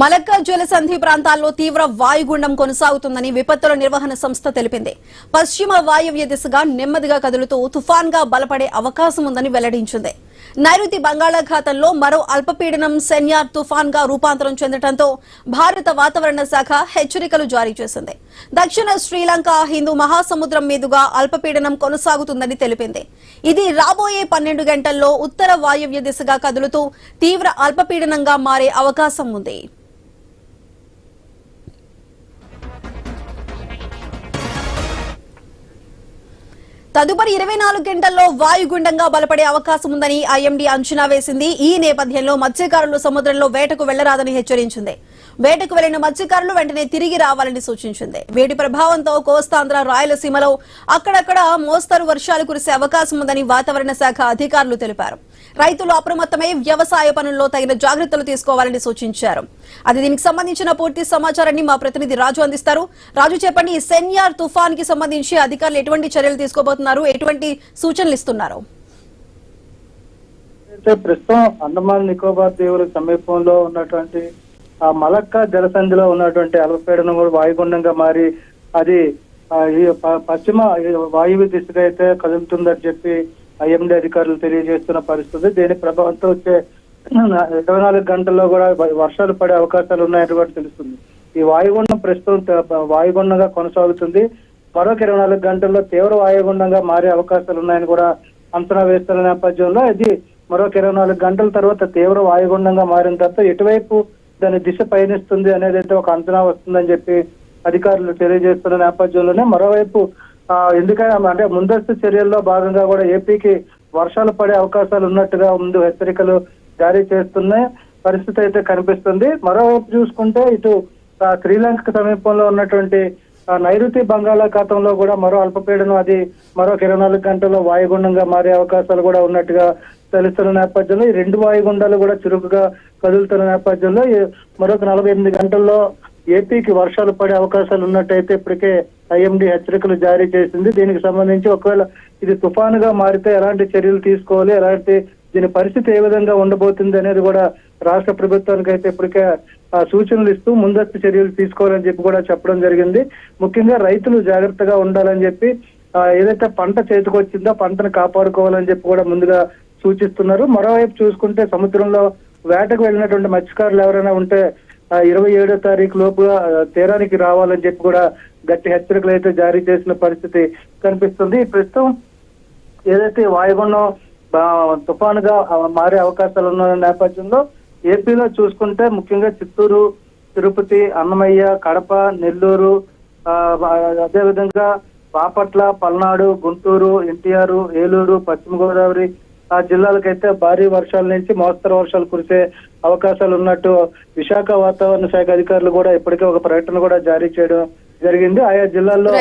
Malacca జలసంధి ప్రాంతాల్లో తీవ్ర వాయుగుండం కొనసాగుతుందని విపత్తుల నిర్వహణ సంస్థ తెలిపింది. పశ్చిమ వాయువ్య దిశగా నెమ్మదిగా కదులుతూ తుఫాన్గా బలపడే అవకాశం ఉందని వెల్లడించింది. నైరుతి బంగాళాఖాతంలో మరో అల్పపీడనం సెన్యార్ తుఫాన్గా రూపాంతరం చెందడంతో భారత వాతావరణ శాఖ హెచ్చరికలు జారీ చేసింది. దక్షిణ శ్రీలంక హిందూ మహాసముద్రం మీదుగా అల్పపీడనం కొనసాగుతుందని తెలిపింది. ఇది రాబోయే 12 గంటల్లో ఉత్తర వాయువ్య దిశగా కదులుతూ తీవ్ర అల్పపీడనంగా మారే అవకాశం ఉంది. తదుపరి 24 గంటల్లో వాయుగుండంగా బలపడే అవకాశం ఉందని ఐఎండీ అంచనా వేసింది. ఈ నేపథ్యంలో మత్స్యకారులు సముద్రంలో వేటకు వెళ్లరాదని హెచ్చరించింది. వేటకు వెళ్లిన మత్స్యకారులు వెంటనే తిరిగి రావాలని సూచించింది. వేడి ప్రభావంతో కోస్తాంధ్ర, రాయలసీమలో అక్కడక్కడ మోస్తరు వర్షాలు కురిసే అవకాశం ఉందని వాతావరణ శాఖ అధికారులు తెలిపారు. రైతులు అప్రమత్తమై వ్యవసాయ పనుల్లో తగిన జాగ్రత్తలు తీసుకోవాలని సూచించారు. దీనికి సంబంధించిన పూర్తి సమాచారాన్ని మా ప్రతినిధి రాజు అందిస్తారు. రాజు, చెప్పండి, సెన్యార్ తుఫాన్ కి సంబంధించి అధికారులు ఎటువంటి చర్యలు తీసుకోబోతున్నారు, ఎటువంటి సూచనలు ఇస్తున్నారు? ప్రస్తుతం అండమాన్ నికోబార్ దీవుల సమీపంలో ఉన్నటువంటి ఆ మలక్కా జలసంధిలో ఉన్నటువంటి అల్పపీడనం కూడా వాయుగుండంగా మారి అది పశ్చిమ వాయువ్య దిశగా అయితే కదులుతుందని చెప్పి ఐఎండీ అధికారులు తెలియజేస్తున్న పరిస్థితి. దీని ప్రభావంతో వచ్చే 24 గంటల్లో కూడా వర్షాలు పడే అవకాశాలు ఉన్నాయని కూడా తెలుస్తుంది. ఈ వాయుగుండం ప్రస్తుతం వాయుగుండంగా కొనసాగుతుంది. మరొక 24 గంటల్లో తీవ్ర వాయుగుండంగా మారే అవకాశాలు ఉన్నాయని కూడా అంచనా వేస్తున్న నేపథ్యంలో ఇది మరొక 24 గంటల తర్వాత తీవ్ర వాయుగుండంగా మారిన తర్వాత ఎటువైపు దాని దిశ పయనిస్తుంది అనేది అయితే ఒక అంచనా వస్తుందని చెప్పి అధికారులు తెలియజేస్తున్న నేపథ్యంలోనే మరోవైపు ఎందుకైనా అంటే ముందస్తు చర్యల్లో భాగంగా కూడా ఏపీకి వర్షాలు పడే అవకాశాలు ఉన్నట్టుగా ముందు హెచ్చరికలు జారీ చేస్తున్న పరిస్థితి అయితే కనిపిస్తుంది. మరోవైపు చూసుకుంటే ఇటు శ్రీలంక సమీపంలో ఉన్నటువంటి నైరుతి బంగాళాఖాతంలో కూడా మరో అల్పపీడనం అది మరొక 24 గంటల్లో వాయుగుండంగా మారే అవకాశాలు కూడా ఉన్నట్టుగా తెలుస్తున్న నేపథ్యంలో ఈ 2 వాయుగుండాలు కూడా చురుకుగా కదులుతున్న నేపథ్యంలో మరొక 48 గంటల్లో ఏపీకి వర్షాలు పడే అవకాశాలు ఉన్నట్టయితే ఇప్పటికే ఐఎండీ హెచ్చరికలు జారీ చేసింది. దీనికి సంబంధించి ఒకవేళ ఇది తుఫానుగా మారితే ఎలాంటి చర్యలు తీసుకోవాలి, ఎలాంటి దీని పరిస్థితి ఏ విధంగా ఉండబోతుంది అనేది కూడా రాష్ట్ర ప్రభుత్వానికి అయితే ఇప్పటికే సూచనలు ఇస్తూ ముందస్తు చర్యలు తీసుకోవాలని చెప్పి కూడా చెప్పడం జరిగింది. ముఖ్యంగా రైతులు జాగ్రత్తగా ఉండాలని చెప్పి ఏదైతే పంట చేతికొచ్చిందో పంటను కాపాడుకోవాలని చెప్పి కూడా ముందుగా సూచిస్తున్నారు. మరోవైపు చూసుకుంటే సముద్రంలో వేటకు వెళ్ళినటువంటి మత్స్యకారులు ఎవరైనా ఉంటే 27వ తారీఖు లోపుగా తీరానికి రావాలని చెప్పి కూడా గట్టి హెచ్చరికలు అయితే జారీ చేసిన పరిస్థితి కనిపిస్తుంది. ప్రస్తుతం ఏదైతే వాయుగుండం తుఫానుగా మారే అవకాశాలు ఉన్న నేపథ్యంలో ఏపీలో చూసుకుంటే ముఖ్యంగా చిత్తూరు, తిరుపతి, అన్నమయ్య, కడప, నెల్లూరు, అదేవిధంగా బాపట్ల, పల్నాడు, గుంటూరు, ఎన్టీఆర్, ఏలూరు, పశ్చిమ గోదావరి జిల్లాలకైతే భారీ వర్షాల నుంచి మోస్తరు వర్షాలు కురిసే అవకాశాలు ఉన్నట్టు విశాఖ వాతావరణ శాఖ అధికారులు కూడా ఇప్పటికే ఒక ప్రకటన కూడా జారీ చేయడం జరిగింది. ఆయా జిల్లాల్లో